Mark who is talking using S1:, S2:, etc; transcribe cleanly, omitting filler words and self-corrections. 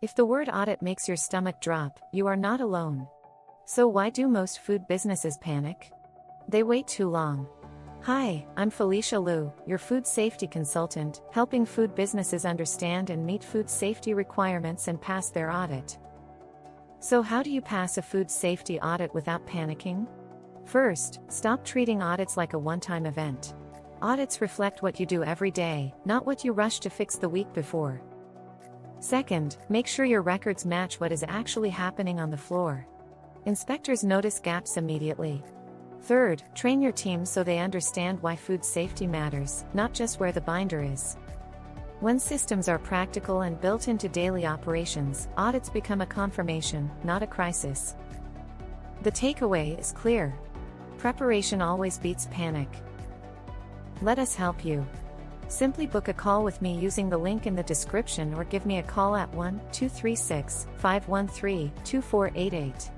S1: If the word audit makes your stomach drop, you are not alone. So why do most food businesses panic? They wait too long. Hi, I'm Felicia Loo, your food safety consultant, helping food businesses understand and meet food safety requirements and pass their audit. So how do you pass a food safety audit without panicking? First, stop treating audits like a one-time event. Audits reflect what you do every day, not what you rush to fix the week before. Second, make sure your records match what is actually happening on the floor. Inspectors notice gaps immediately. Third, train your team so they understand why food safety matters, not just where the binder is. When systems are practical and built into daily operations, audits become a confirmation, not a crisis. The takeaway is clear. Preparation always beats panic. Let us help you. Simply book a call with me using the link in the description or give me a call at 1-236-513-2488.